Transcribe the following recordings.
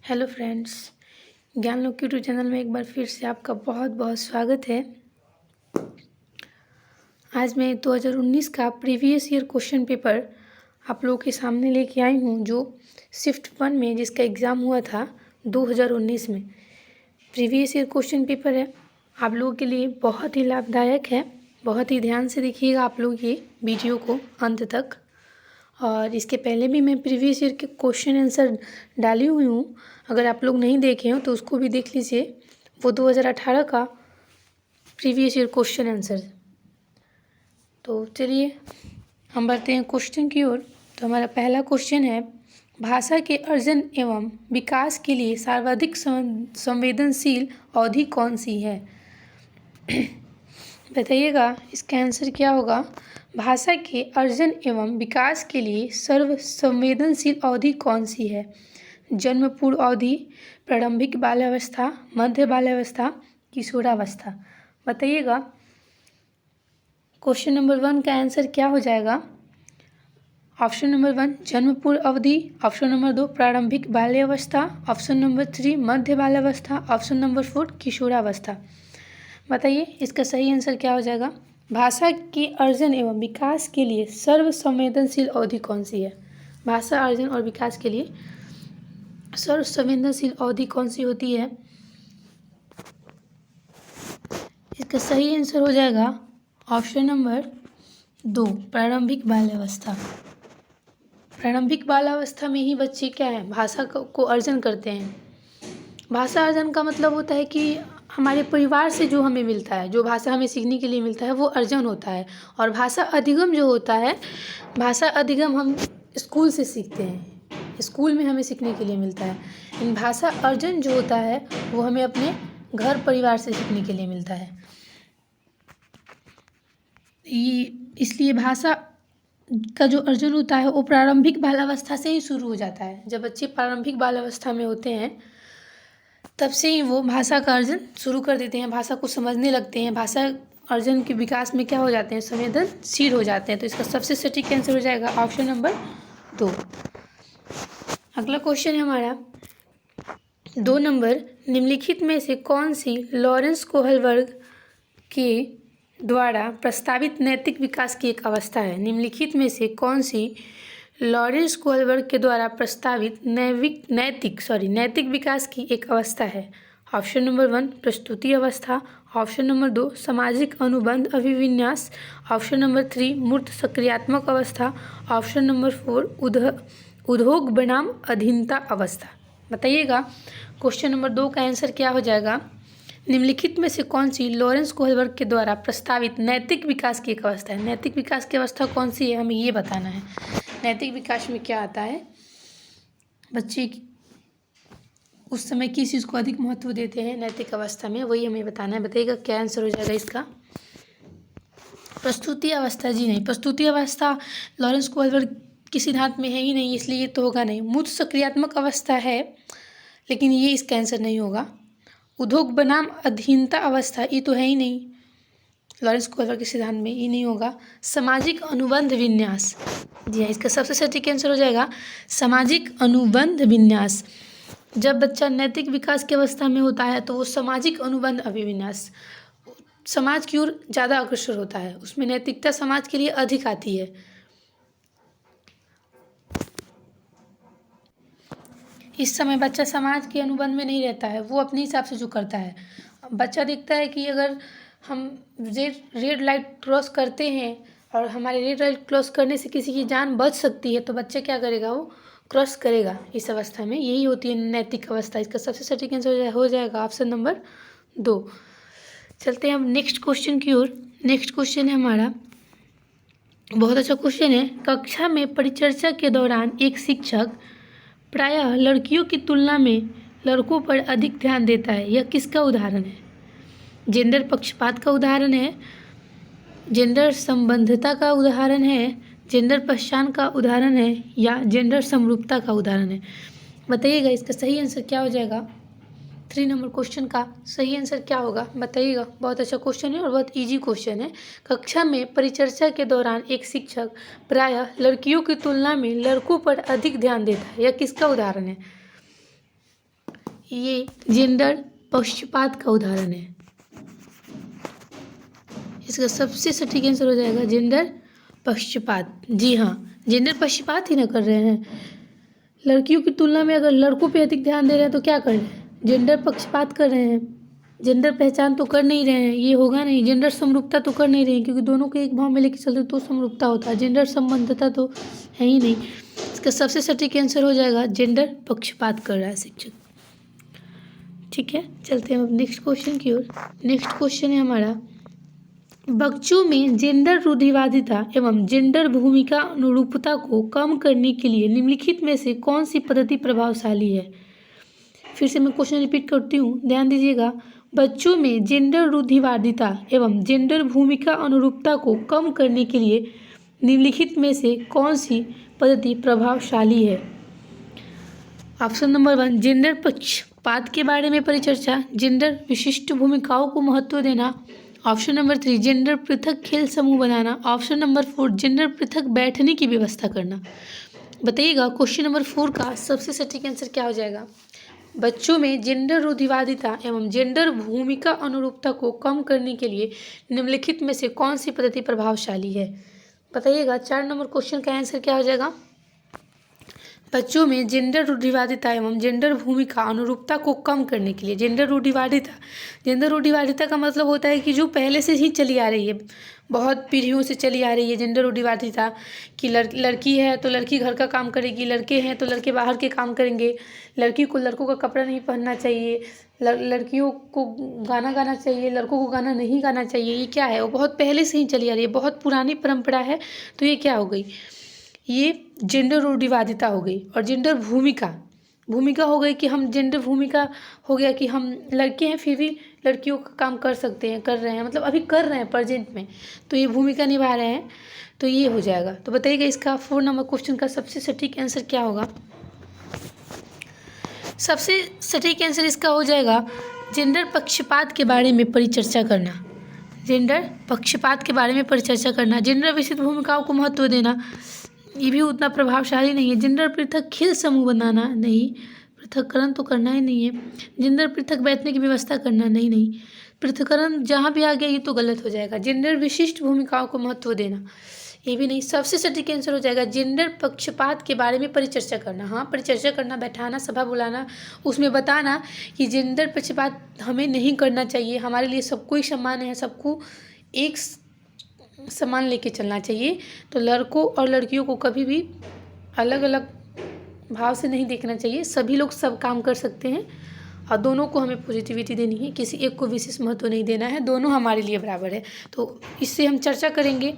Hello friends, ज्ञान लोक YouTube channel में एक बार फिर से आपका बहुत बहुत स्वागत है। आज मैं 2019 का प्रीवियस ईयर क्वेश्चन पेपर आप लोगों के सामने लेके आई हूँ, जो शिफ्ट 1 में जिसका एग्ज़ाम हुआ था 2019 में। प्रीवियस ईयर क्वेश्चन पेपर है, आप लोगों के लिए बहुत ही लाभदायक है। बहुत ही ध्यान से देखिएगा आप लोग ये वीडियो को अंत तक। और इसके पहले भी मैं प्रीवियस ईयर के क्वेश्चन आंसर डाली हुई हूँ, अगर आप लोग नहीं देखे हो तो उसको भी देख लीजिए। वो 2018 का प्रीवियस ईयर क्वेश्चन आंसर। तो चलिए हम बढ़ते हैं क्वेश्चन की ओर। तो हमारा पहला क्वेश्चन है, भाषा के अर्जन एवं विकास के लिए सर्वाधिक संवेदनशील अवधि कौन सी है? बताइएगा इसका आंसर क्या होगा। भाषा के अर्जन एवं विकास के लिए सर्व संवेदनशील अवधि कौन सी है? जन्म पूर्व अवधि, प्रारंभिक बाल्यावस्था, मध्य बाल्यावस्था, किशोरावस्था। बताइएगा क्वेश्चन नंबर 1 का आंसर क्या हो जाएगा। ऑप्शन नंबर 1 जन्म पूर्व अवधि, ऑप्शन नंबर 2 प्रारंभिक बाल्यावस्था, ऑप्शन नंबर 3 मध्य बाल्यावस्था, ऑप्शन नंबर 4 किशोरावस्था। बताइए इसका सही आंसर क्या हो जाएगा। भाषा के अर्जन एवं विकास के लिए सर्व संवेदनशील अवधि कौन सी है? भाषा अर्जन और विकास के लिए सर्व संवेदनशील अवधि कौन सी होती है? इसका सही आंसर हो जाएगा ऑप्शन नंबर 2 प्रारंभिक बाल्यावस्था। प्रारंभिक बाल्यावस्था में ही बच्चे क्या है, भाषा को अर्जन करते हैं। भाषा अर्जन का मतलब होता है कि हमारे परिवार से जो हमें मिलता है, जो भाषा हमें सीखने के लिए मिलता है, वो अर्जन होता है। और भाषा अधिगम जो होता है, भाषा अधिगम हम स्कूल से सीखते हैं, स्कूल में हमें सीखने के लिए मिलता है। इन भाषा अर्जन जो होता है वो हमें अपने घर परिवार से सीखने के लिए मिलता है। इसलिए भाषा का जो अर्जन होता है वो प्रारंभिक बाल्यावस्था से ही शुरू हो जाता है। जब बच्चे प्रारंभिक बाल्यावस्था में होते हैं तब से ही वो भाषा का अर्जन शुरू कर देते हैं, भाषा को समझने लगते हैं। भाषा अर्जन के विकास में क्या हो जाते हैं, संवेदनशील हो जाते हैं। तो इसका सबसे सटीक आंसर हो जाएगा ऑप्शन नंबर 2। अगला क्वेश्चन है हमारा 2 नंबर, निम्नलिखित में से कौन सी लॉरेंस कोहलबर्ग के द्वारा प्रस्तावित नैतिक विकास की एक अवस्था है? निम्नलिखित में से कौन सी लॉरेंस कोहलबर्ग के द्वारा प्रस्तावित नैतिक विकास की एक अवस्था है? ऑप्शन नंबर 1 प्रस्तुति अवस्था, ऑप्शन नंबर 2 सामाजिक अनुबंध अभिविन्यास, ऑप्शन नंबर 3 मूर्त सक्रियात्मक अवस्था, ऑप्शन नंबर 4 उद्योग बनाम अधीनता अवस्था। बताइएगा क्वेश्चन नंबर 2 का आंसर क्या हो जाएगा। निम्नलिखित में से कौन सी लॉरेंस कोहलबर्ग के द्वारा प्रस्तावित नैतिक विकास की एक अवस्था है? नैतिक विकास की अवस्था कौन सी है, हमें ये बताना है। नैतिक विकास में क्या आता है, बच्चे उस समय किस चीज़ को अधिक महत्व देते हैं नैतिक अवस्था में, वही हमें बताना है। बताइएगा क्या आंसर हो जाएगा इसका। प्रस्तुति अवस्था, जी नहीं, प्रस्तुति अवस्था लॉरेंस कोहलबर्ग के सिद्धांत में है ही नहीं, इसलिए ये तो होगा नहीं। मूर्त सक्रियात्मक अवस्था है, लेकिन ये इसका आंसर नहीं होगा। उद्योग बनाम अधीनता अवस्था, ये तो है ही नहीं, लॉरेंस कोहलबर्ग के सिद्धांत में ये नहीं होगा। सामाजिक अनुबंध विन्यास, जी हाँ, इसका सबसे सटीक आंसर हो जाएगा सामाजिक अनुबंध विन्यास। जब बच्चा नैतिक विकास की अवस्था में होता है तो वो सामाजिक अनुबंध अभिविन्यास, समाज की ओर ज़्यादा अग्रसर होता है, उसमें नैतिकता समाज के लिए अधिक आती है। इस समय बच्चा समाज के अनुबंध में नहीं रहता है, वो अपने हिसाब से जो करता है। बच्चा देखता है कि अगर हम रेड लाइट क्रॉस करते हैं और हमारे रेड लाइट क्रॉस करने से किसी की जान बच सकती है, तो बच्चा क्या करेगा, वो क्रॉस करेगा। इस अवस्था में यही होती है नैतिक अवस्था। इसका सबसे सटीक आंसर हो जाएगा ऑप्शन नंबर 2। चलते हैं हम नेक्स्ट क्वेश्चन की ओर। नेक्स्ट क्वेश्चन है हमारा, बहुत अच्छा क्वेश्चन है। कक्षा में परिचर्चा के दौरान एक शिक्षक प्रायः लड़कियों की तुलना में लड़कों पर अधिक ध्यान देता है, यह किसका उदाहरण है? जेंडर पक्षपात का उदाहरण है, जेंडर संबंधता का उदाहरण है, जेंडर पहचान का उदाहरण है, या जेंडर समरूपता का उदाहरण है? बताइएगा इसका सही आंसर क्या हो जाएगा। 3 नंबर क्वेश्चन का सही आंसर क्या होगा, बताइएगा। बहुत अच्छा क्वेश्चन है और बहुत इजी क्वेश्चन है। कक्षा में परिचर्चा के दौरान एक शिक्षक प्रायः लड़कियों की तुलना में लड़कों पर अधिक ध्यान देता है, यह किसका उदाहरण है? ये जेंडर पक्षपात का उदाहरण है। इसका सबसे सटीक आंसर हो जाएगा जेंडर पक्षपात। जी हाँ, जेंडर पक्षपात ही ना कर रहे हैं। लड़कियों की तुलना में अगर लड़कों पे अधिक ध्यान दे रहे हैं तो क्या कर रहे हैं? जेंडर पक्षपात कर रहे हैं। जेंडर पहचान तो कर नहीं रहे हैं, ये होगा नहीं। जेंडर समरूपता तो कर नहीं रहे हैं, क्योंकि दोनों को एक भाव में लेके चलते तो समरूपता होता है। जेंडर संबंधता तो है ही नहीं। इसका सबसे सटीक आंसर हो जाएगा जेंडर पक्षपात कर रहा है शिक्षक। ठीक है, चलते हैं अब नेक्स्ट क्वेश्चन की ओर। नेक्स्ट क्वेश्चन है हमारा, बच्चों में जेंडर रूढ़िवादिता एवं जेंडर भूमिका अनुरूपता को कम करने के लिए निम्नलिखित में से कौन सी पद्धति प्रभावशाली है? फिर से मैं क्वेश्चन रिपीट करती हूँ, ध्यान दीजिएगा। बच्चों में जेंडर रूढ़िवादिता एवं जेंडर भूमिका अनुरूपता को कम करने के लिए निम्नलिखित में से कौन सी पद्धति प्रभावशाली है? ऑप्शन नंबर 1, जेंडर पक्षपात के बारे में परिचर्चा, जेंडर विशिष्ट भूमिकाओं को महत्व देना। ऑप्शन नंबर 3, जेंडर पृथक खेल समूह बनाना। ऑप्शन नंबर 4, जेंडर पृथक बैठने की व्यवस्था करना। बताइएगा क्वेश्चन नंबर 4 का सबसे सटीक आंसर क्या हो जाएगा? बच्चों में जेंडर रूढ़िवादिता एवं जेंडर भूमिका अनुरूपता को कम करने के लिए निम्नलिखित में से कौन सी पद्धति प्रभावशाली है? बताइएगा 4 नंबर क्वेश्चन का आंसर क्या हो जाएगा? बच्चों में जेंडर रूढ़िवादिता एवं जेंडर भूमिका अनुरूपता को कम करने के लिए। जेंडर रूढ़िवादिता का मतलब होता है कि जो पहले से ही चली आ रही है, बहुत पीढ़ियों से चली आ रही है। जेंडर रूढ़िवादिता कि लड़की है तो लड़की घर का काम करेगी, लड़के हैं तो लड़के बाहर के काम करेंगे, लड़की को लड़कों का कपड़ा नहीं पहनना चाहिए, लड़कियों को गाना गाना चाहिए, लड़कों को गाना नहीं गाना चाहिए। ये क्या है? वो बहुत पहले से ही चली आ रही है, बहुत पुरानी परंपरा है। तो ये क्या हो गई? ये जेंडर रूढ़िवादिता हो गई। और जेंडर भूमिका हो गई कि हम जेंडर भूमिका हो गया कि हम लड़के हैं फिर भी लड़कियों का काम कर सकते हैं, कर रहे हैं, मतलब अभी कर रहे हैं प्रेजेंट में, तो ये भूमिका निभा रहे हैं, तो ये हो जाएगा। तो बताइएगा इसका 4 नंबर क्वेश्चन का सबसे सटीक आंसर क्या होगा? सबसे सटीक आंसर इसका हो जाएगा जेंडर पक्षपात के बारे में परिचर्चा करना। जेंडर पक्षपात के बारे में परिचर्चा करना। जेंडर विशिष्ट भूमिकाओं को महत्व देना, ये भी उतना प्रभावशाली नहीं है। जेंडर पृथक खेल समूह बनाना, नहीं, पृथक्करण तो करना ही नहीं है। जेंडर पृथक बैठने की व्यवस्था करना, नहीं, पृथक्करण जहाँ भी आ गया ये तो गलत हो जाएगा। जेंडर विशिष्ट भूमिकाओं को महत्व देना, ये भी नहीं। सबसे सटीक आंसर हो जाएगा जेंडर पक्षपात के बारे में परिचर्चा करना। हाँ, परिचर्चा करना, बैठाना, सभा बुलाना, उसमें बताना कि जेंडर पक्षपात हमें नहीं करना चाहिए, हमारे लिए सबको ही समान है, सबको एक समान लेके चलना चाहिए। तो लड़कों और लड़कियों को कभी भी अलग अलग भाव से नहीं देखना चाहिए, सभी लोग सब काम कर सकते हैं और दोनों को हमें पॉजिटिविटी देनी है, किसी एक को विशेष महत्व नहीं देना है, दोनों हमारे लिए बराबर है। तो इससे हम चर्चा करेंगे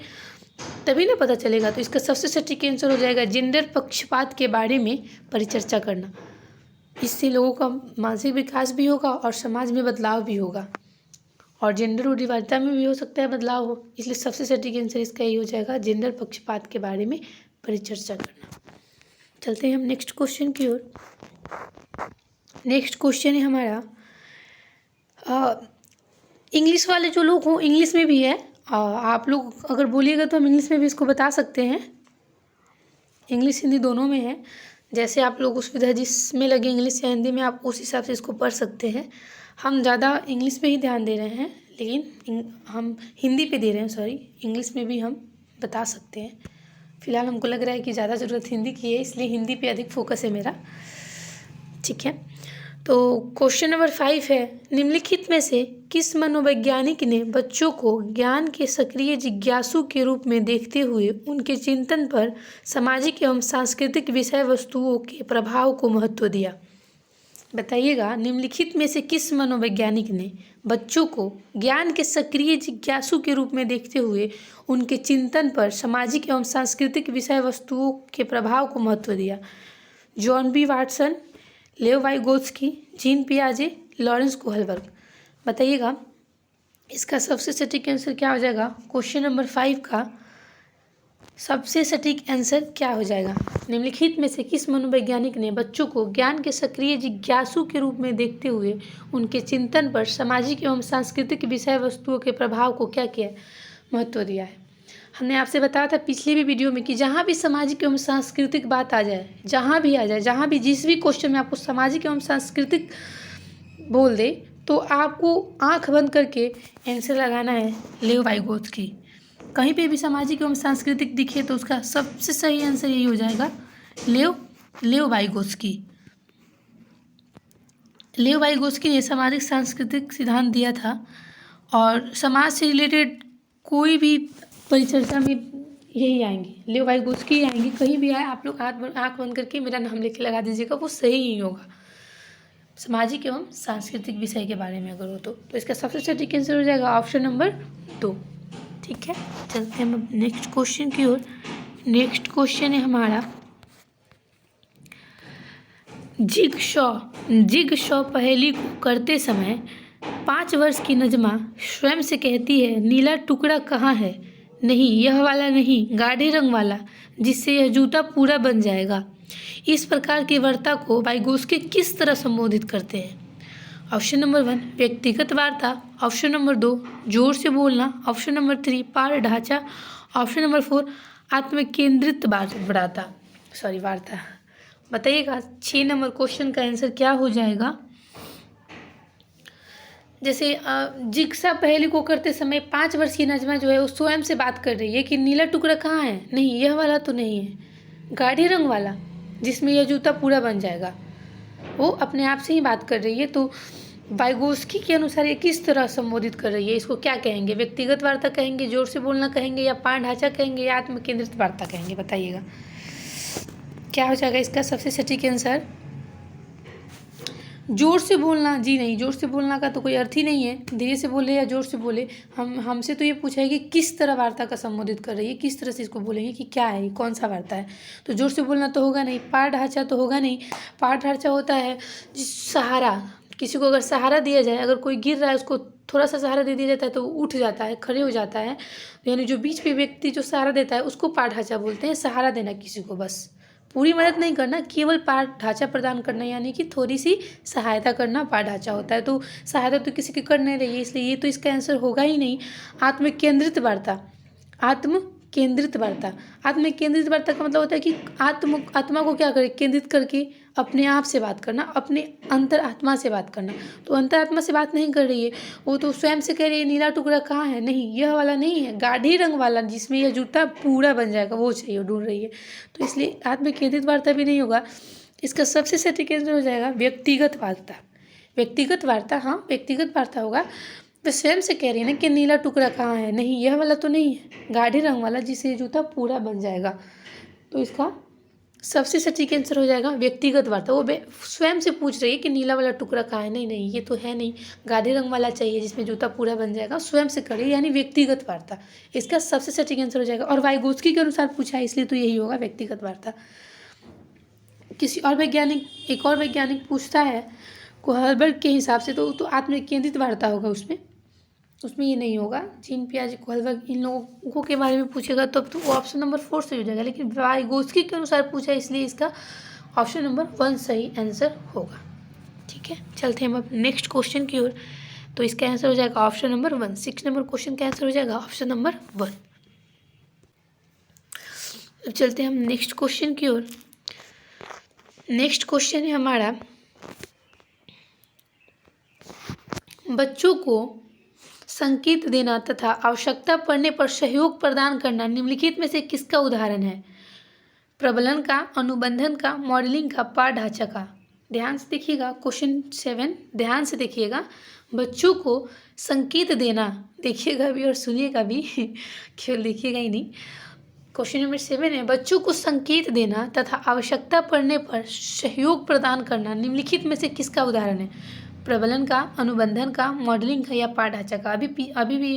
तभी ना पता चलेगा। तो इसका सबसे सटीक आंसर हो जाएगा जेंडर पक्षपात के बारे में परिचर्चा करना। इससे लोगों का मानसिक विकास भी होगा और समाज में बदलाव भी होगा, और जेंडर रूढ़िवादिता में भी हो सकता है बदलाव हो। इसलिए सबसे सटीक आंसर इसका यही हो जाएगा जेंडर पक्षपात के बारे में परिचर्चा करना। चलते हैं हम नेक्स्ट क्वेश्चन की ओर। नेक्स्ट क्वेश्चन है हमारा, इंग्लिश वाले जो लोग हों, इंग्लिश में भी है, आप लोग अगर बोलिएगा तो हम इंग्लिश में भी इसको बता सकते हैं। इंग्लिश हिंदी दोनों में है, जैसे आप लोग उस विधा जिसमें लगे इंग्लिश या हिंदी में, आप उस हिसाब से इसको पढ़ सकते हैं। हम ज़्यादा इंग्लिश पे ही ध्यान दे रहे हैं, लेकिन हम हिंदी पे दे रहे हैं, सॉरी, इंग्लिश में भी हम बता सकते हैं। फिलहाल हमको लग रहा है कि ज़्यादा ज़रूरत हिंदी की है, इसलिए हिंदी पे अधिक फोकस है मेरा। ठीक है, तो क्वेश्चन नंबर 5 है, निम्नलिखित में से किस मनोवैज्ञानिक ने बच्चों को ज्ञान के सक्रिय जिज्ञासु के रूप में देखते हुए उनके चिंतन पर सामाजिक एवं सांस्कृतिक विषय वस्तुओं के प्रभाव को महत्व दिया? बताइएगा, निम्नलिखित में से किस मनोवैज्ञानिक ने बच्चों को ज्ञान के सक्रिय जिज्ञासु के रूप में देखते हुए उनके चिंतन पर सामाजिक एवं सांस्कृतिक विषय वस्तुओं के प्रभाव को महत्व दिया? John B Watson, Lev Vygotsky, Jean पियाजे, लॉरेंस कोहलबर्ग। बताइएगा इसका सबसे सटीक आंसर क्या हो जाएगा? क्वेश्चन नंबर 5 का सबसे सटीक आंसर क्या हो जाएगा? निम्नलिखित में से किस मनोवैज्ञानिक ने बच्चों को ज्ञान के सक्रिय जिज्ञासु के रूप में देखते हुए उनके चिंतन पर सामाजिक एवं सांस्कृतिक विषय वस्तुओं के प्रभाव को क्या किया, महत्व दिया है? हमने आपसे बताया था पिछले भी वीडियो में कि जहाँ भी सामाजिक एवं सांस्कृतिक बात आ जाए, जहाँ भी आ जाए, जहाँ भी जिस भी क्वेश्चन में आपको सामाजिक एवं सांस्कृतिक बोल दे तो आपको आंख बंद करके आंसर लगाना है लेव वाइगोत्स्की। कहीं पे भी सामाजिक एवं सांस्कृतिक दिखे तो उसका सबसे सही आंसर यही हो जाएगा लेव वाइगोत्स्की। लेव वाइगोत्स्की ने सामाजिक सांस्कृतिक सिद्धांत दिया था और समाज से रिलेटेड कोई भी परिचर्चा में यही आएंगे, लेव वाइगोत्स्की ही आएंगे। कहीं भी आए आप लोग आँख बंद करके मेरा नाम लिख के लगा दीजिएगा, वो सही ही होगा सामाजिक एवं सांस्कृतिक विषय के बारे में अगर हो तो इसका सबसे सटीक आंसर हो जाएगा ऑप्शन नंबर 2। ठीक है, चलते हैं हम नेक्स्ट क्वेश्चन की ओर। नेक्स्ट क्वेश्चन है हमारा जिगशॉ पहेली को करते समय 5 वर्ष की नजमा स्वयं से कहती है नीला टुकड़ा कहाँ है, नहीं यह वाला नहीं, गाढ़े रंग वाला, जिससे यह जूता पूरा बन जाएगा। इस प्रकार की वार्ता को वाइगोत्स्की किस तरह संबोधित करते हैं? ऑप्शन नंबर 1 व्यक्तिगत वार्ता, ऑप्शन नंबर 2 जोर से बोलना, ऑप्शन नंबर 3 पार ढांचा, ऑप्शन नंबर 4 आत्मकेंद्रित वार्ता। बताइएगा 6 नंबर क्वेश्चन का आंसर क्या हो जाएगा। जैसे जिगशॉ पहेली को करते समय 5 वर्ष की नजमा जो है वो स्वयं से बात कर रही है कि नीला टुकड़ा कहाँ है, नहीं यह वाला तो नहीं है, गाढ़े रंग वाला जिसमें यह जूता पूरा बन जाएगा। वो अपने आप से ही बात कर रही है। तो वाइगोत्स्की के अनुसार ये किस तरह संबोधित कर रही है, इसको क्या कहेंगे? व्यक्तिगत वार्ता कहेंगे, जोर से बोलना कहेंगे, या पाठ ढांचा कहेंगे, या आत्मकेंद्रित वार्ता कहेंगे? बताइएगा क्या हो जाएगा इसका सबसे सटीक आंसर। जोर से बोलना जी नहीं, जोर से बोलना का तो कोई अर्थ ही नहीं है, धीरे से बोले या जोर से बोले। हमसे तो ये पूछा है कि किस तरह वार्ता का संबोधित कर रही है, किस तरह से इसको बोलेंगे कि क्या है, कौन सा वार्ता है। तो जोर से बोलना तो होगा नहीं, पाठ ढांचा तो होगा नहीं। पाठ ढांचा होता है जिस सहारा, किसी को अगर सहारा दिया जाए, अगर कोई गिर रहा है उसको थोड़ा सा सहारा दे दिया जाता है तो उठ जाता है, खड़े हो जाता है। यानी जो बीच पे व्यक्ति जो सहारा देता है उसको पाठ ढांचा बोलते हैं। सहारा देना किसी को, बस पूरी मदद नहीं करना, केवल पाठ ढांचा प्रदान करना, यानी कि थोड़ी सी सहायता करना पाठ ढांचा होता है। तो सहायता तो किसी की कर नहीं रही है, इसलिए ये तो इसका आंसर होगा ही नहीं। आत्मकेंद्रित वार्ता आत्मकेंद्रित वार्ता का मतलब होता है कि आत्मा को क्या करे, केंद्रित करके अपने आप से बात करना, अपने अंतर आत्मा से बात करना। तो अंतर आत्मा से बात नहीं कर रही है, वो तो स्वयं से कह रही है नीला टुकड़ा कहाँ है, नहीं यह वाला नहीं है, गाढ़े रंग वाला जिसमें यह जूता पूरा बन जाएगा वो चाहिए, वो ढूंढ रही है। तो इसलिए आत्मकेंद्रित वार्ता भी नहीं होगा। इसका सबसे सटीक आंसर हो जाएगा व्यक्तिगत वार्ता होगा। वे स्वयं से कह रही है ना कि नीला टुकड़ा कहाँ है, नहीं यह वाला तो नहीं है, गाढ़े रंग वाला जिससे जूता पूरा बन जाएगा। तो इसका सबसे सटीक आंसर हो जाएगा व्यक्तिगत वार्ता। वो स्वयं से पूछ रही है कि नीला वाला टुकड़ा कहाँ है, नहीं ये तो है नहीं, गाढ़े रंग वाला चाहिए जिसमें जूता पूरा बन जाएगा, स्वयं से करे, यानी व्यक्तिगत वार्ता। इसका सबसे सटीक आंसर हो जाएगा। और वाइगोत्स्की के अनुसार पूछा है इसलिए तो यही होगा व्यक्तिगत वार्ता। एक और वैज्ञानिक पूछता है कोहलबर्ग के हिसाब से तो आत्मकेंद्रित वार्ता होगा उसमें ये नहीं होगा। जीन पियाजे, कोहलबर्ग, इन लोगों के बारे में पूछेगा तब तो ऑप्शन नंबर 4 सही हो जाएगा। लेकिन वाइगोत्स्की के अनुसार पूछा है इसलिए इसका ऑप्शन नंबर 1 सही आंसर होगा। ठीक है, चलते हैं हम अब नेक्स्ट क्वेश्चन की ओर। तो इसका आंसर हो जाएगा ऑप्शन नंबर 1। 6 नंबर क्वेश्चन का आंसर हो जाएगा ऑप्शन नंबर 1। अब चलते हैं हम नेक्स्ट क्वेश्चन की ओर। नेक्स्ट क्वेश्चन है हमारा बच्चों को संकेत देना तथा आवश्यकता पड़ने पर सहयोग प्रदान करना निम्नलिखित में से किसका उदाहरण है? प्रबलन का, अनुबंधन का, मॉडलिंग का, पाठ ढांचा का? ध्यान से देखिएगा क्वेश्चन 7, ध्यान से देखिएगा। बच्चों को संकेत देना, देखिएगा भी और सुनिएगा भी केवल देखिएगा ही नहीं। क्वेश्चन नंबर 7 है बच्चों को संकेत देना तथा आवश्यकता पड़ने पर सहयोग प्रदान करना निम्नलिखित में से किसका उदाहरण है? प्रबलन का, अनुबंधन का, मॉडलिंग का, या पाठ ढांचा का? अभी भी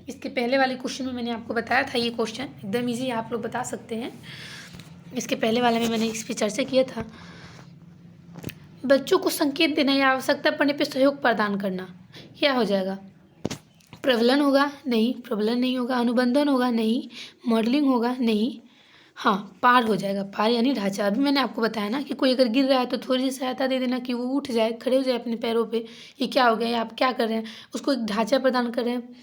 इसके पहले वाले क्वेश्चन में मैंने आपको बताया था, ये क्वेश्चन एकदम इजी आप लोग बता सकते हैं। इसके पहले वाले में मैंने इस पर चर्चा किया था। बच्चों को संकेत देना या आवश्यकता पड़ने पर सहयोग प्रदान करना क्या हो जाएगा? प्रबलन होगा? नहीं, प्रबलन नहीं होगा। अनुबंधन होगा? नहीं। मॉडलिंग होगा? नहीं। हाँ, पार हो जाएगा, पार यानी ढांचा। अभी मैंने आपको बताया ना कि कोई अगर गिर रहा है तो थोड़ी सी सहायता दे देना कि वो उठ जाए, खड़े हो जाए अपने पैरों पे। ये क्या हो गया, आप क्या कर रहे हैं, उसको एक ढांचा प्रदान कर रहे हैं।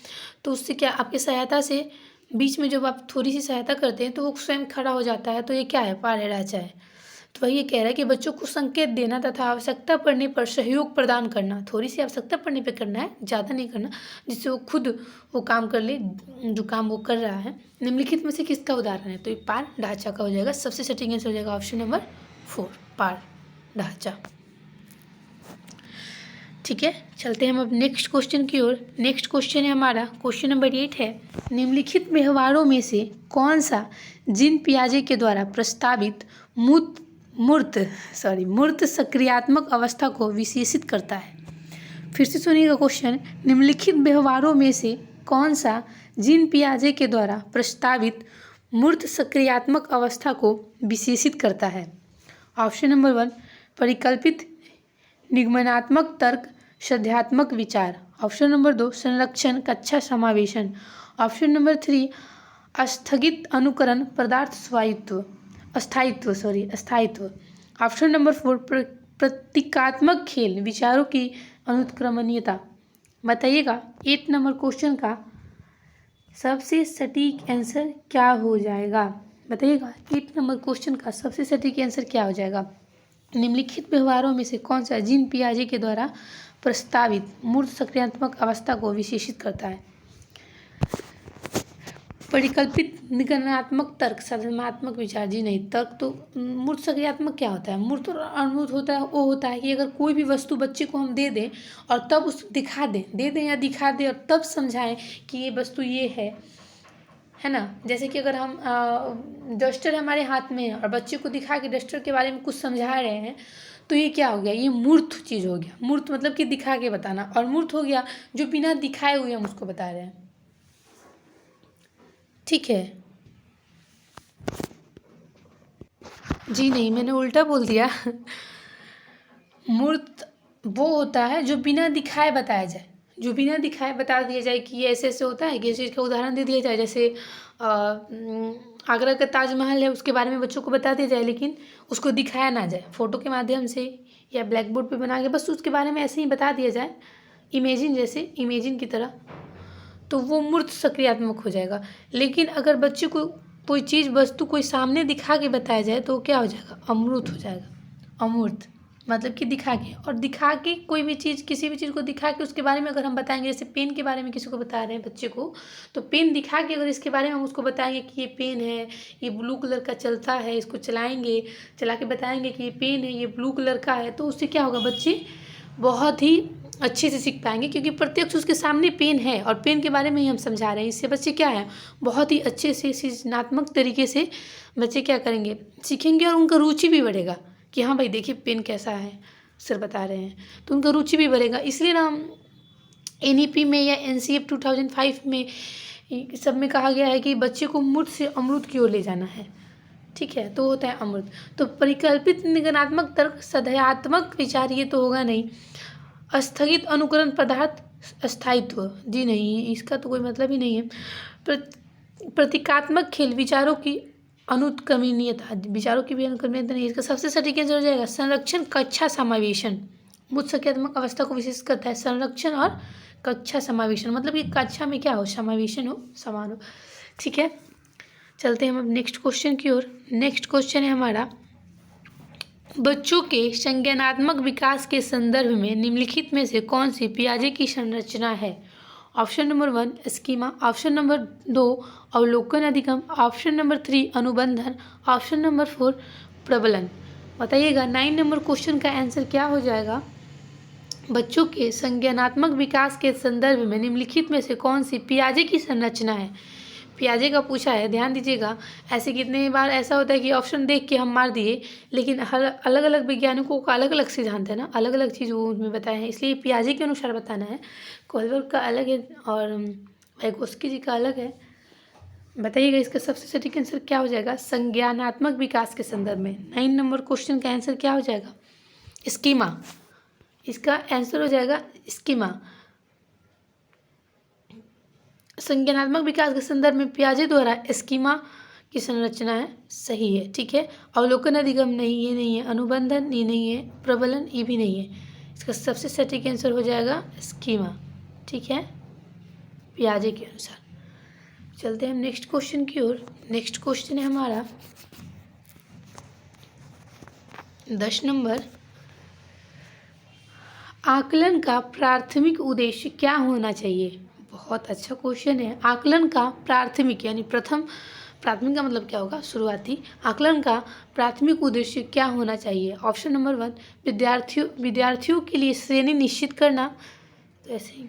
तो उससे क्या, आपकी सहायता से बीच में जब आप थोड़ी सी सहायता करते हैं तो वो स्वयं खड़ा हो जाता है, तो ये क्या है, पारहराचा है। तो वही ये कह रहा है कि बच्चों को संकेत देना तथा आवश्यकता पड़ने पर सहयोग प्रदान करना, थोड़ी सी आवश्यकता पड़ने पे करना है, ज़्यादा नहीं करना, जिससे वो खुद वो काम कर ले जो काम वो कर रहा है। निम्नलिखित में से किसका उदाहरण है, तो ये पार ढांचा का हो जाएगा। सबसे सटीक आंसर हो जाएगा ऑप्शन नंबर 4, पार ढांचा। ठीक है, चलते हैं हम अब नेक्स्ट क्वेश्चन की ओर। नेक्स्ट क्वेश्चन है हमारा क्वेश्चन नंबर 8 है, निम्नलिखित व्यवहारों में से कौन सा जीन पियाजे के द्वारा प्रस्तावित मूर्त सक्रियात्मक अवस्था को विशेषित करता है। फिर से सुनिएगा क्वेश्चन, निम्नलिखित व्यवहारों में से कौन सा जीन पियाजे के द्वारा प्रस्तावित मूर्त सक्रियात्मक अवस्था को विशेषित करता है। ऑप्शन नंबर 1 परिकल्पित निगमनात्मक तर्क सध्यात्मक विचार। ऑप्शन नंबर 2 संरक्षण कक्षा समावेशन। ऑप्शन नंबर 3 अस्थगित अनुकरण पदार्थ अस्थायित्व। ऑप्शन नंबर 4 प्रतीकात्मक खेल विचारों की अनुत्क्रमणीयता। बताइएगा 8 नंबर क्वेश्चन का सबसे सटीक आंसर क्या हो जाएगा। बताइएगा 8 नंबर क्वेश्चन का सबसे सटीक आंसर क्या हो जाएगा। निम्नलिखित व्यवहारों में से कौन सा जीन पियाजे के द्वारा प्रस्तावित मूर्त सक्रियात्मक अवस्था को विशेषित करता है। परिकल्पित निगमनात्मक तर्क साधनात्मक विचार, जी नहीं, तर्क तो मूर्त सक्रियात्मक क्या होता है, मूर्त और अमूर्त होता है, वो होता है कि अगर कोई भी वस्तु बच्चे को हम दे दें और तब उस दिखा दें या दिखा दें और तब समझाएं कि ये वस्तु ये है ना। जैसे कि अगर हम डस्टर हमारे हाथ में है और बच्चे को दिखा के डस्टर के बारे में कुछ समझा रहे हैं, तो ये क्या हो गया, ये मूर्त चीज़ हो गया। मूर्त मतलब कि दिखा के बताना, और मूर्त हो गया जो बिना दिखाए हुए हम उसको बता रहे हैं। ठीक है, जी नहीं, मैंने उल्टा बोल दिया। मूर्त वो होता है जो बिना दिखाए बताया जाए, जो बिना दिखाए बता दिया जाए कि ये ऐसे ऐसे होता है, कि इस चीज़ का उदाहरण दे दिया जाए। जैसे आगरा का ताजमहल है, उसके बारे में बच्चों को बता दिया जाए, लेकिन उसको दिखाया ना जाए, फ़ोटो के माध्यम से या ब्लैक बोर्ड पर बना के बस उसके बारे में ऐसे ही बता दिया जाए, इमेजिन की तरह, तो वो मूर्त सक्रियात्मक हो जाएगा। लेकिन अगर बच्चे को कोई चीज़ वस्तु कोई सामने दिखा के बताया जाए तो क्या हो जाएगा, अमूर्त हो जाएगा। अमूर्त मतलब कि दिखा के, और दिखा के कोई भी चीज़, किसी भी चीज़ को दिखा के उसके बारे में अगर हम बताएंगे, जैसे पेन के बारे में किसी को बता रहे हैं बच्चे को, तो पेन दिखा के अगर इसके बारे में हम उसको बताएंगे कि ये पेन है, ये ब्लू कलर का चलता है, इसको चला के बताएंगे कि ये पेन है, ये ब्लू कलर का है, तो उससे क्या होगा, बच्चे बहुत ही अच्छे से सीख पाएंगे, क्योंकि प्रत्यक्ष उसके सामने पेन है और पेन के बारे में ही हम समझा रहे हैं। इससे बच्चे क्या है, बहुत ही अच्छे से सृजनात्मक तरीके से बच्चे क्या करेंगे, सीखेंगे, और उनका रुचि भी बढ़ेगा कि हाँ भाई देखिए पेन कैसा है, सर बता रहे हैं, तो उनका रुचि भी बढ़ेगा। इसलिए ना NEP में या NCF 2005 में सब में कहा गया है कि बच्चे को मूर्त से अमृत की ओर ले जाना है। ठीक है, तो होता है अमृत। तो परिकल्पित निगमनात्मक तर्क सध्यात्मक विचार, ये तो होगा नहीं। अस्थगित अनुकरण पदार्थ अस्थायित्व, जी नहीं, इसका तो कोई मतलब ही नहीं है। प्रतीकात्मक खेल विचारों की अनुत्क्रमणीयता, विचारों की भी अनुक्रमणीयता नहीं, इसका सबसे सटीक आंसर हो जाएगा संरक्षण कक्षा समावेशन। मूर्त सक्रियात्मक अवस्था को विशेष करता है संरक्षण और कक्षा समावेशन, मतलब कि कक्षा में क्या हो, समावेशन हो, समान हो। ठीक है, चलते हैं हम अब नेक्स्ट क्वेश्चन की ओर। नेक्स्ट क्वेश्चन है हमारा, बच्चों के संज्ञानात्मक विकास के संदर्भ में निम्नलिखित में से कौन सी पियाजे की संरचना है। Option number 1 schema, option number 2 अवलोकन अधिगम, ऑप्शन नंबर 3 अनुबंधन, ऑप्शन नंबर 4 प्रबलन। बताइएगा 9 नंबर क्वेश्चन का आंसर क्या हो जाएगा। बच्चों के संज्ञानात्मक विकास के संदर्भ में निम्नलिखित में से कौन सी पियाजे की संरचना है। पियाजे का पूछा है, ध्यान दीजिएगा। ऐसे कितने बार ऐसा होता है कि ऑप्शन देख के हम मार दिए, लेकिन हर अलग अलग वैज्ञानिकों का अलग अलग सिद्धांत है ना, अलग अलग चीज़ वो उनमें बताए हैं, इसलिए पियाजे के अनुसार बताना है। कोलबर्ग का अलग है और वाइगोस्की जी का अलग है। बताइएगा इसका सबसे सटीक आंसर क्या हो जाएगा संज्ञानात्मक विकास के संदर्भ में। 9 नंबर क्वेश्चन का आंसर क्या हो जाएगा, स्कीमा। इसका आंसर हो जाएगा स्कीमा। संज्ञानात्मक विकास के संदर्भ में पियाजे द्वारा स्कीमा की संरचना है, सही है। ठीक है, अवलोकन अधिगम नहीं, ये नहीं है। अनुबंधन ये नहीं है। प्रबलन ये भी नहीं है। इसका सबसे सटीक आंसर हो जाएगा स्कीमा। ठीक है, पियाजे के अनुसार। चलते हैं हम नेक्स्ट क्वेश्चन की ओर। नेक्स्ट क्वेश्चन है हमारा 10 नंबर, आकलन का प्राथमिक उद्देश्य क्या होना चाहिए। बहुत अच्छा क्वेश्चन है। आकलन का प्राथमिक यानी प्राथमिक का मतलब क्या होगा, शुरुआती। आकलन का प्राथमिक उद्देश्य क्या होना चाहिए। ऑप्शन नंबर 1, विद्यार्थियों के लिए श्रेणी निश्चित करना। तो ऐसे ही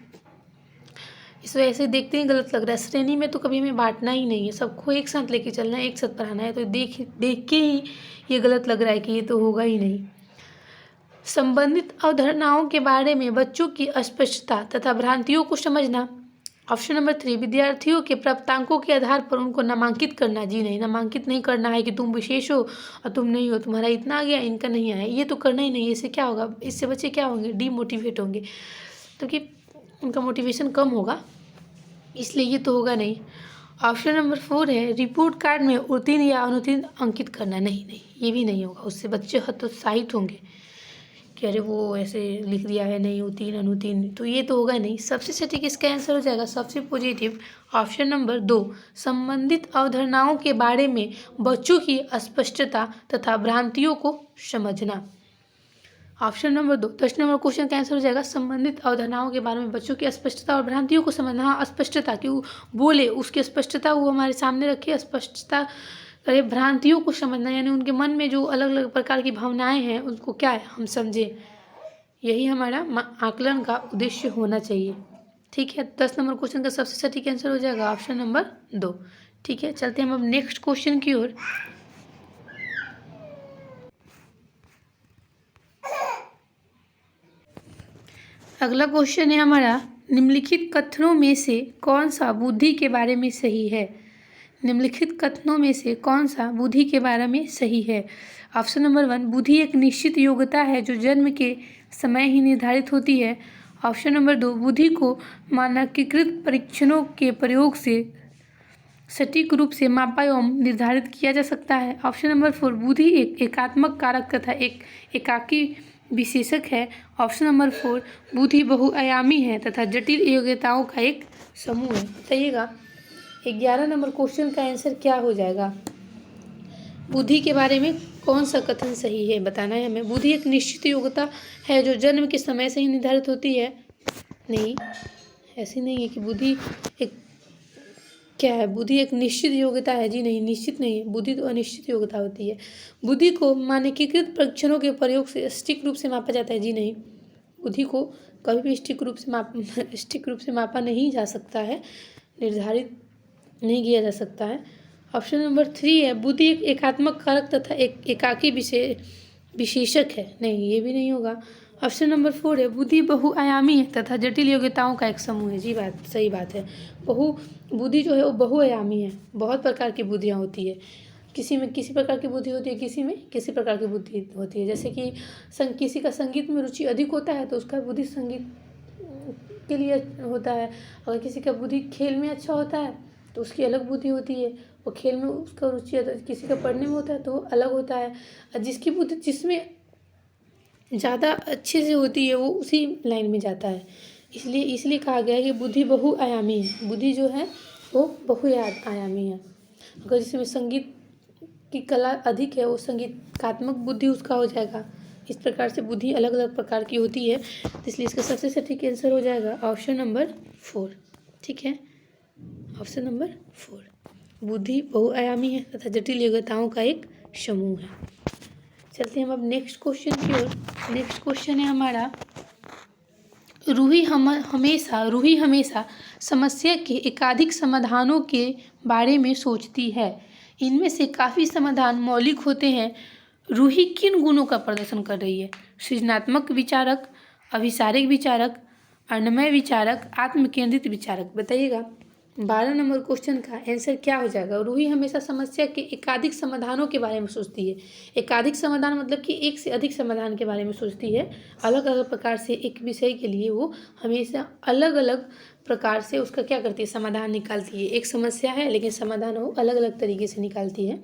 इस वजह से देखते ही गलत लग रहा है। श्रेणी में तो कभी हमें बांटना ही नहीं है, सबको एक साथ लेके चलना है, एक साथ पढ़ाना है। तो देख के ही ये गलत लग रहा है कि ये तो होगा ही नहीं। संबंधित अवधारणाओं के बारे में बच्चों की अस्पष्टता तथा भ्रांतियों को समझना। ऑप्शन नंबर 3, विद्यार्थियों के प्राप्तांकों के आधार पर उनको नामांकित करना। जी नहीं, नामांकित नहीं करना है कि तुम विशेष हो और तुम नहीं हो, तुम्हारा इतना आ गया इनका नहीं आया, ये तो करना ही नहीं। इससे क्या होगा, इससे बच्चे क्या होंगे, डीमोटिवेट होंगे, क्योंकि उनका मोटिवेशन कम होगा, इसलिए ये तो होगा नहीं। ऑप्शन नंबर 4 है, रिपोर्ट कार्ड में उत्तीर्ण या अनुत्तीर्ण अंकित करना। नहीं, ये भी नहीं होगा। उससे बच्चे हतोत्साहित होंगे कि अरे वो ऐसे लिख दिया है, नहीं उत्तीर्ण अनुत्तीर्ण, तो ये तो होगा नहीं। सबसे सटीक इसका आंसर हो जाएगा, सबसे पॉजिटिव, ऑप्शन नंबर 2, संबंधित अवधारणाओं के बारे में बच्चों की अस्पष्टता तथा भ्रांतियों को समझना। ऑप्शन नंबर 2, 10 नंबर क्वेश्चन का आंसर हो जाएगा, संबंधित अवधारणाओं के बारे में बच्चों की अस्पष्टता और भ्रांतियों को समझना। हाँ, अस्पष्टता कि वो बोले, उसकी स्पष्टता वो हमारे सामने रखे, स्पष्टता करे। भ्रांतियों को समझना यानी उनके मन में जो अलग अलग प्रकार की भावनाएं हैं उनको क्या है, हम समझें। यही हमारा आकलन का उद्देश्य होना चाहिए। ठीक है, 10 नंबर क्वेश्चन का सबसे सटीक आंसर हो जाएगा ऑप्शन नंबर 2। ठीक है, चलते हैं हम अब नेक्स्ट क्वेश्चन की ओर। अगला क्वेश्चन है हमारा, निम्नलिखित कथनों में से कौन सा बुद्धि के बारे में सही है। निम्नलिखित कथनों में से कौन सा बुद्धि के बारे में सही है। ऑप्शन नंबर 1, बुद्धि एक निश्चित योग्यता है जो जन्म के समय ही निर्धारित होती है। ऑप्शन नंबर 2, बुद्धि को मानकीकृत परीक्षणों के प्रयोग से सटीक रूप से मापा एवं निर्धारित किया जा सकता है। ऑप्शन नंबर 4, बुद्धि एक एकात्मक कारक तथा एक एकाकी विशेषक है। ऑप्शन नंबर 4, बुद्धि बहुआयामी है तथा जटिल योग्यताओं का एक समूह है। बताइएगा 11 नंबर क्वेश्चन का आंसर क्या हो जाएगा। बुद्धि के बारे में कौन सा कथन सही है, बताना है हमें। बुद्धि एक निश्चित योग्यता है जो जन्म के समय से ही निर्धारित होती है। नहीं, ऐसी नहीं है कि बुद्धि एक क्या है, बुद्धि एक निश्चित योग्यता है। जी नहीं, निश्चित नहीं है, बुद्धि तो अनिश्चित योग्यता होती है। बुद्धि को मानकीकृत परीक्षणों के प्रयोग से सटीक रूप से मापा जाता है। जी नहीं, बुद्धि को कभी भी सटीक रूप से मापा नहीं जा सकता है, निर्धारित नहीं किया जा सकता है। ऑप्शन नंबर 3 है, बुद्धि एक एकात्मक कारक तथा एक एकाकी विशेषक है। नहीं, ये भी नहीं होगा। ऑप्शन नंबर 4 है, बुद्धि बहुआयामी है तथा जटिल योग्यताओं का एक समूह है। जी सही बात है। बुद्धि जो है वो बहुआयामी है, बहुत प्रकार की बुद्धियाँ होती है। किसी में किसी प्रकार की बुद्धि होती है, किसी में किसी प्रकार की बुद्धि होती है। जैसे कि किसी का संगीत में रुचि अधिक होता है तो उसका बुद्धि संगीत के लिए होता है। अगर किसी का बुद्धि खेल में अच्छा होता है तो उसकी अलग बुद्धि होती है, वो खेल में उसका रुचि है। किसी का पढ़ने में होता है तो अलग होता है। और जिसकी बुद्धि जिसमें ज़्यादा अच्छे से होती है वो उसी लाइन में जाता है। इसलिए कहा गया है कि बुद्धि बहुआयामी है। बुद्धि जो है वो बहुआयामी है। अगर जिसमें संगीत की कला अधिक है वो संगीतात्मक बुद्धि उसका हो जाएगा। इस प्रकार से बुद्धि अलग अलग प्रकार की होती है, तो इसलिए इसका सबसे सटीक आंसर हो जाएगा ऑप्शन नंबर 4। ठीक है, ऑप्शन नंबर 4, बुद्धि बहुआयामी है तथा जटिल योग्यताओं का एक समूह है। चलते हैं हम अब नेक्स्ट क्वेश्चन की ओर। नेक्स्ट क्वेश्चन है हमारा, रूही हमेशा समस्या के एकाधिक समाधानों के बारे में सोचती है। इनमें से काफ़ी समाधान मौलिक होते हैं। रूही किन गुणों का प्रदर्शन कर रही है। सृजनात्मक विचारक, अभिसारिक विचारक, अन्नमय विचारक, आत्मकेंद्रित विचारक। बताइएगा 12 नंबर क्वेश्चन का आंसर क्या हो जाएगा। रूही हमेशा समस्या के एकाधिक समाधानों के बारे में सोचती है। एकाधिक समाधान मतलब कि एक से अधिक समाधान के बारे में सोचती है। अलग अलग प्रकार से एक विषय के लिए वो हमेशा अलग अलग प्रकार से उसका क्या करती है, समाधान निकालती है। एक समस्या है लेकिन समाधान वो अलग अलग तरीके से निकालती है।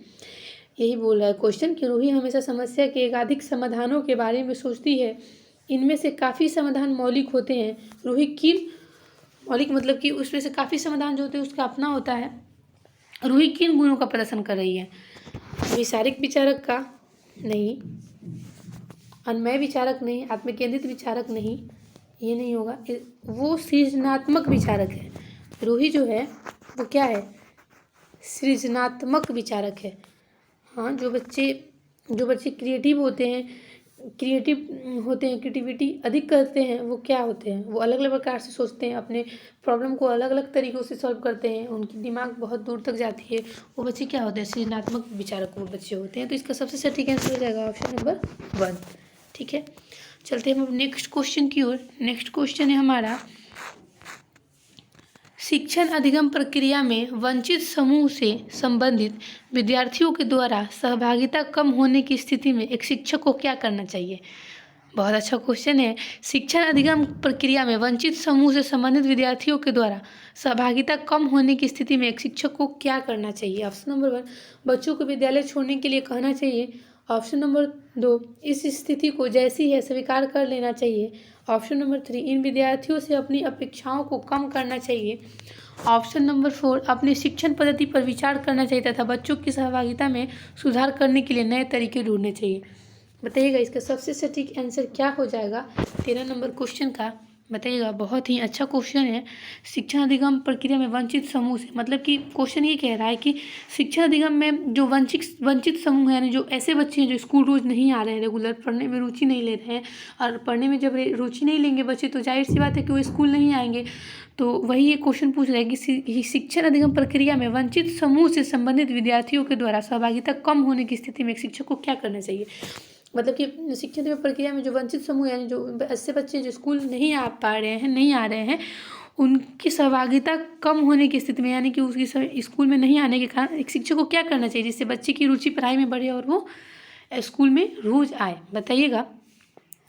यही बोल रहा है क्वेश्चन कि रूही हमेशा समस्या के एकाधिक समाधानों के बारे में सोचती है। इनमें से काफ़ी समाधान मौलिक होते हैं। रूही किन मौलिक मतलब कि उसमें से काफ़ी समाधान जो होते हैं उसका अपना होता है, रूही किन गुणों का प्रदर्शन कर रही है? वैचारिक विचारक का नहीं, अन्वय विचारक नहीं, आत्मकेंद्रित विचारक नहीं, ये नहीं होगा। वो सृजनात्मक विचारक है। रूही जो है वो क्या है? सृजनात्मक विचारक है। हाँ, जो बच्चे क्रिएटिव होते हैं, क्रिएटिविटी अधिक करते हैं, वो क्या होते हैं? वो अलग अलग प्रकार से सोचते हैं, अपने प्रॉब्लम को अलग अलग तरीक़ों से सॉल्व करते हैं, उनकी दिमाग बहुत दूर तक जाती है। वो बच्चे क्या होते हैं? सृजनात्मक विचारक वो बच्चे होते हैं। तो इसका सबसे सटीक आंसर हो जाएगा ऑप्शन नंबर 1। ठीक है, चलते हैं हम नेक्स्ट क्वेश्चन की ओर। नेक्स्ट क्वेश्चन है हमारा, शिक्षण अधिगम प्रक्रिया में वंचित समूह से संबंधित विद्यार्थियों के द्वारा सहभागिता कम होने की स्थिति में एक शिक्षक को क्या करना चाहिए? बहुत अच्छा क्वेश्चन है। शिक्षण अधिगम प्रक्रिया में वंचित समूह से संबंधित विद्यार्थियों के द्वारा सहभागिता कम होने की स्थिति में एक शिक्षक को क्या करना चाहिए? ऑप्शन नंबर 1, बच्चों को विद्यालय छोड़ने के लिए कहना चाहिए। ऑप्शन नंबर 2, इस स्थिति को जैसी है स्वीकार कर लेना चाहिए। ऑप्शन नंबर 3, इन विद्यार्थियों से अपनी अपेक्षाओं को कम करना चाहिए। ऑप्शन नंबर 4, अपनी शिक्षण पद्धति पर विचार करना चाहिए तथा बच्चों की सहभागिता में सुधार करने के लिए नए तरीके ढूंढने चाहिए। बताइएगा इसका सबसे सटीक आंसर क्या हो जाएगा 13 नंबर क्वेश्चन का? बताइएगा। बहुत ही अच्छा क्वेश्चन है। शिक्षा अधिगम प्रक्रिया में वंचित समूह से, मतलब कि क्वेश्चन ये कह रहा है कि शिक्षा अधिगम में जो वंचित समूह है, यानी जो ऐसे बच्चे हैं जो स्कूल रोज़ नहीं आ रहे हैं, रेगुलर पढ़ने में रुचि नहीं ले रहे हैं, और पढ़ने में जब रुचि नहीं लेंगे बच्चे तो जाहिर सी बात है कि वो स्कूल नहीं आएंगे। तो वही ये क्वेश्चन पूछ रहा है कि शिक्षण अधिगम प्रक्रिया में वंचित समूह से संबंधित विद्यार्थियों के द्वारा सहभागिता कम होने की स्थिति में एक शिक्षक को क्या करना चाहिए? मतलब कि शिक्षा अधिगम प्रक्रिया में जो वंचित समूह यानी जो ऐसे बच्चे जो स्कूल नहीं आ रहे हैं उनकी सहभागिता कम होने की स्थिति में, यानी कि उसकी स्कूल में नहीं आने के कारण एक शिक्षक को क्या करना चाहिए जिससे बच्चे की रुचि पढ़ाई में बढ़े और वो स्कूल में रोज़ आए? बताइएगा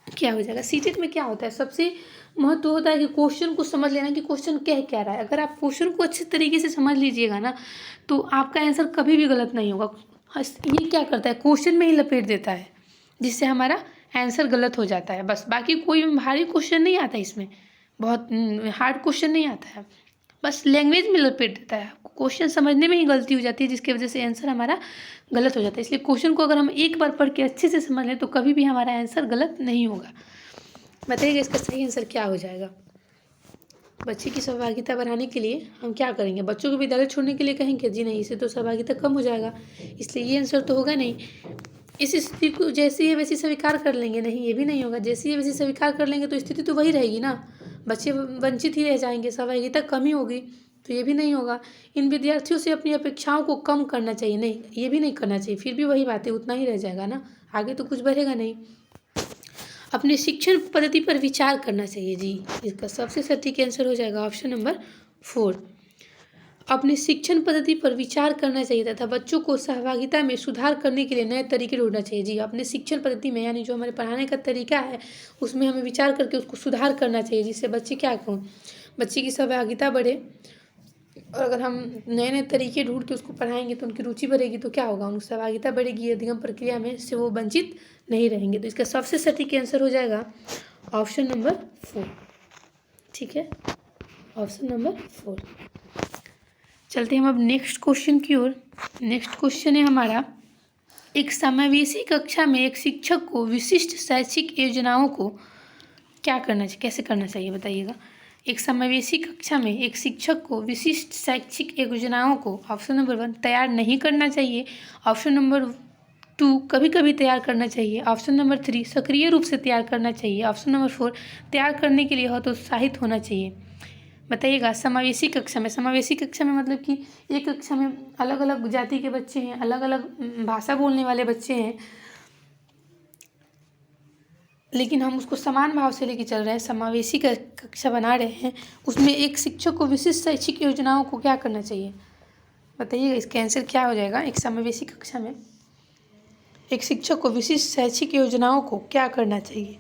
क्या हो जाएगा। सीटेट में क्या होता है, सबसे महत्व होता है कि क्वेश्चन को समझ लेना कि क्वेश्चन कह क्या रहा है। अगर आप क्वेश्चन को अच्छे तरीके से समझ लीजिएगा ना तो आपका आंसर कभी भी गलत नहीं होगा। ये क्या करता है, क्वेश्चन में ही लपेट देता है जिससे हमारा आंसर गलत हो जाता है बस। बाकी कोई भारी क्वेश्चन नहीं आता इसमें, बहुत हार्ड क्वेश्चन नहीं आता है, बस लैंग्वेज में लपेट देता है। क्वेश्चन समझने में ही गलती हो जाती है जिसकी वजह से आंसर हमारा गलत हो जाता है। इसलिए क्वेश्चन को अगर हम एक बार पढ़ के अच्छे से समझ लें तो कभी भी हमारा आंसर गलत नहीं होगा। बताइएगा इसका सही आंसर क्या हो जाएगा। बच्चे की सहभागिता बढ़ाने के लिए हम क्या करेंगे? बच्चों को विद्यालय छोड़ने के लिए कहेंगे? जी नहीं, इससे तो सहभागिता कम हो जाएगा, इसलिए ये आंसर तो होगा नहीं। इस स्थिति को जैसी है वैसी स्वीकार कर लेंगे? नहीं, ये भी नहीं होगा। जैसी है वैसी स्वीकार कर लेंगे तो स्थिति तो वही रहेगी ना, बच्चे वंचित ही रह जाएंगे, सहभागिता कम ही होगी, तो ये भी नहीं होगा। इन विद्यार्थियों से अपनी अपेक्षाओं को कम करना चाहिए? नहीं, ये भी नहीं करना चाहिए, फिर भी वही बात है, उतना ही रह जाएगा ना, आगे तो कुछ बढ़ेगा नहीं। अपने शिक्षण पद्धति पर विचार करना चाहिए। जी, इसका सबसे सटीक आंसर हो जाएगा ऑप्शन नंबर 4। अपने शिक्षण पद्धति पर विचार करना चाहिए तथा बच्चों को सहभागिता में सुधार करने के लिए नए तरीके ढूंढना चाहिए। जी, अपने शिक्षण पद्धति में यानी जो हमारे पढ़ाने का तरीका है उसमें हमें विचार करके उसको सुधार करना चाहिए जिससे बच्चे क्या करें, बच्चे की सहभागिता बढ़े। और अगर हम नए नए तरीके ढूंढ के उसको पढ़ाएंगे तो उनकी रुचि बढ़ेगी तो क्या होगा, उनकी सहभागिता बढ़ेगी अधिगम प्रक्रिया में, से वो वंचित नहीं रहेंगे। तो इसका सबसे सटीक आंसर हो जाएगा ऑप्शन नंबर 4। ठीक है, ऑप्शन नंबर 4। चलते हैं हम अब नेक्स्ट क्वेश्चन की ओर। नेक्स्ट क्वेश्चन है हमारा, एक समावेशी कक्षा में एक शिक्षक को विशिष्ट शैक्षिक योजनाओं को क्या करना चाहिए, कैसे करना चाहिए? बताइएगा। एक समावेशी कक्षा में एक शिक्षक को विशिष्ट शैक्षिक योजनाओं को ऑप्शन नंबर 1 तैयार नहीं करना चाहिए। ऑप्शन नंबर 2 कभी कभी तैयार करना चाहिए। ऑप्शन नंबर 3 सक्रिय रूप से तैयार करना चाहिए। ऑप्शन नंबर 4 तैयार करने के लिए हतोत्साहित होना चाहिए। बताइएगा। समावेशी कक्षा में मतलब कि एक कक्षा में अलग अलग जाति के बच्चे हैं, अलग अलग भाषा बोलने वाले बच्चे हैं, लेकिन हम उसको समान भाव से लेके चल रहे हैं, समावेशी कक्षा बना रहे हैं। उसमें एक शिक्षक को विशिष्ट शैक्षिक योजनाओं को क्या करना चाहिए? बताइएगा इसका आंसर क्या हो जाएगा। एक समावेशी कक्षा में एक शिक्षक को विशिष्ट शैक्षिक योजनाओं को क्या करना चाहिए?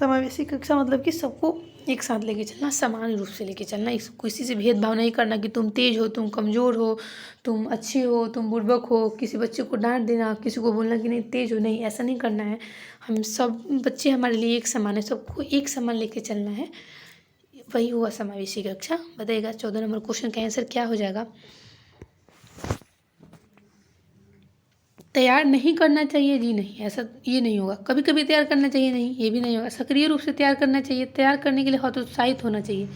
समावेशी कक्षा मतलब कि सबको एक साथ लेके चलना, समान रूप से लेके चलना, किसी से भेदभाव नहीं करना कि तुम तेज हो, तुम कमज़ोर हो, तुम अच्छे हो, तुम बुर्बक हो, किसी बच्चे को डांट देना, किसी को बोलना कि नहीं तेज हो, नहीं, ऐसा नहीं करना है। हम सब बच्चे हमारे लिए एक समान है, सबको एक समान लेके चलना है, वही हुआ समावेशी कक्षा। बताइएगा 14 नंबर क्वेश्चन का आंसर क्या हो जाएगा। तैयार नहीं करना चाहिए, जी नहीं, ऐसा ये नहीं होगा। कभी कभी तैयार करना चाहिए, नहीं, ये भी नहीं होगा। सक्रिय रूप से तैयार करना चाहिए, तैयार करने के लिए हतोत्साहित होना चाहिए।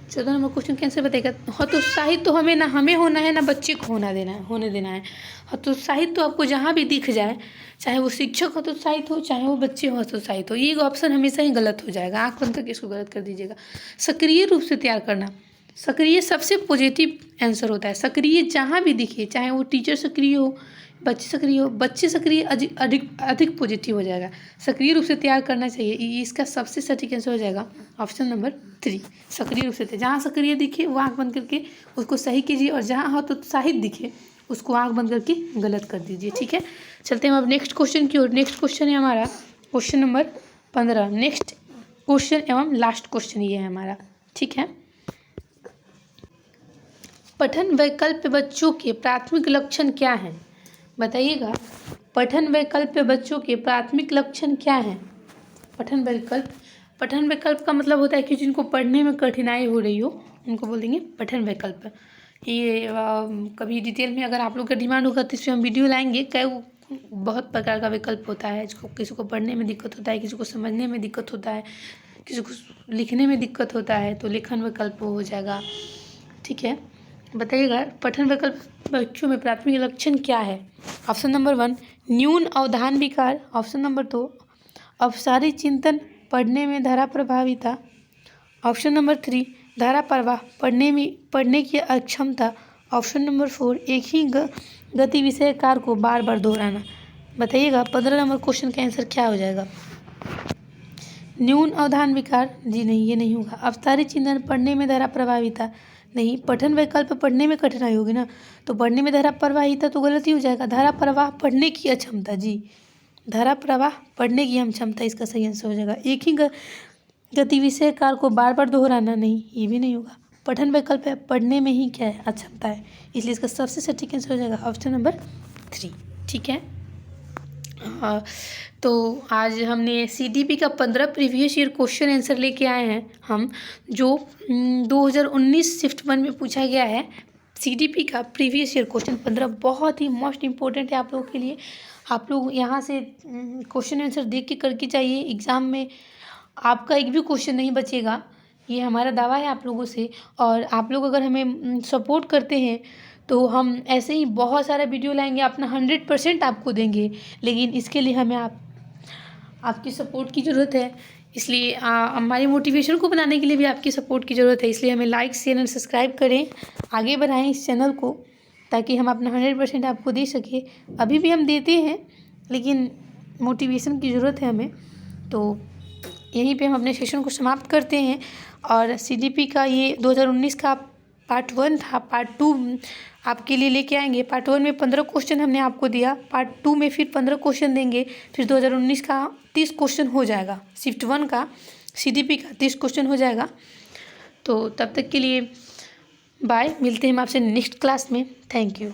14 नंबर क्वेश्चन कैंसर बताएगा। हतोत्साहित तो हमें होना है, ना बच्चे को होने देना है। हतोत्साहित तो आपको जहाँ भी दिख जाए, चाहे वो शिक्षक हतोत्साहित हो, चाहे वो बच्चे हतोत्साहित हो, ये ऑप्शन हमेशा ही गलत हो जाएगा। आँख बंद करके इसको गलत कर दीजिएगा। सक्रिय रूप से तैयार करना, सक्रिय सबसे पॉजिटिव आंसर होता है। सक्रिय जहाँ भी दिखे, चाहे वो टीचर सक्रिय हो, बच्चे सक्रिय हो, बच्चे सक्रिय अधिक पॉजिटिव हो जाएगा। सक्रिय रूप से तैयार करना चाहिए, इसका सबसे सटीक आंसर हो जाएगा ऑप्शन नंबर 3। सक्रिय रूप से, जहाँ सक्रिय दिखे वो आँख बंद करके उसको सही कीजिए, और जहाँ हतोत्साहित दिखे उसको आँख बंद करके गलत कर दीजिए। ठीक है, चलते हैं अब नेक्स्ट क्वेश्चन की ओर। नेक्स्ट क्वेश्चन है हमारा क्वेश्चन नंबर 15। नेक्स्ट क्वेश्चन एवं लास्ट क्वेश्चन ये है हमारा। ठीक है, पठन वैकल्प बच्चों के प्राथमिक लक्षण क्या हैं, बताइएगा। पठन वैकल्प बच्चों के प्राथमिक लक्षण क्या हैं। पठन वैकल्प का मतलब होता है कि जिनको पढ़ने में कठिनाई हो रही हो उनको बोल देंगे पठन वैकल्प। ये कभी डिटेल में अगर आप लोग का डिमांड होगा तो इसमें हम वीडियो लाएंगे। बहुत प्रकार का विकल्प होता है, जिसको किसी को पढ़ने में दिक्कत होता है, किसी को समझने में दिक्कत होता है, किसी को लिखने में दिक्कत होता है, तो लेखन विकल्प हो जाएगा। ठीक है, बताइएगा पठन विकल्प बच्चों में प्राथमिक लक्षण क्या है। ऑप्शन नंबर 1 न्यून अवधान विकार। ऑप्शन नंबर 2 अवसारी चिंतन, पढ़ने में धारा प्रभाविता। ऑप्शन नंबर 3 धारा प्रवाह, पढ़ने की अक्षमता। ऑप्शन नंबर 4 एक ही गति विषय कार्य को बार बार दोहराना। बताइएगा 15 नंबर क्वेश्चन का आंसर क्या हो जाएगा। न्यून अवधान विकार, जी नहीं, ये नहीं होगा। अवसारी चिंतन, पढ़ने में धारा प्रभाविता, नहीं। पठन वैकल्प पढ़ने में कठिनाई होगी ना, तो पढ़ने में धारा प्रवाहिता तो गलत ही हो जाएगा। धारा प्रवाह, पढ़ने की अक्षमता, जी, धारा प्रवाह पढ़ने की हम क्षमता, इसका सही आंसर हो जाएगा। एक ही गति विषय कार्य को बार बार दोहराना, नहीं, ये भी नहीं होगा। पठन वैकल्प है, पढ़ने में ही क्या है, अक्षमता है, इसलिए इसका सबसे सटीक आंसर हो जाएगा ऑप्शन नंबर 3। ठीक है, तो आज हमने CDP का 15 प्रीवियस ईयर क्वेश्चन आंसर लेके आए हैं हम, जो 2019 शिफ्ट 1 में पूछा गया है। CDP का प्रीवियस ईयर क्वेश्चन 15 बहुत ही मोस्ट इम्पोर्टेंट है आप लोगों के लिए। आप लोग यहाँ से क्वेश्चन आंसर देख के करके चाहिए, एग्ज़ाम में आपका एक भी क्वेश्चन नहीं बचेगा, ये हमारा दावा है आप लोगों से। और आप लोग अगर हमें सपोर्ट करते हैं तो हम ऐसे ही बहुत सारा वीडियो लाएंगे, अपना 100% आपको देंगे, लेकिन इसके लिए हमें आपकी सपोर्ट की ज़रूरत है। इसलिए हमारी मोटिवेशन को बनाने के लिए भी आपकी सपोर्ट की ज़रूरत है। इसलिए हमें लाइक, शेयर एंड सब्सक्राइब करें, आगे बढ़ाएं इस चैनल को, ताकि हम अपना 100% आपको दे सकें। अभी भी हम देते हैं, लेकिन मोटिवेशन की ज़रूरत है हमें। तो यहीं पे हम अपने सेशन को समाप्त करते हैं। और CDP का ये 2019 का पार्ट 1 था, पार्ट 2 आपके लिए लेके आएंगे। पार्ट 1 में 15 क्वेश्चन हमने आपको दिया, पार्ट 2 में फिर 15 क्वेश्चन देंगे, फिर 2019 का 30 क्वेश्चन हो जाएगा, शिफ्ट 1 का CDP का 30 क्वेश्चन हो जाएगा। तो तब तक के लिए बाय, मिलते हैं हम आपसे नेक्स्ट क्लास में। Thank you.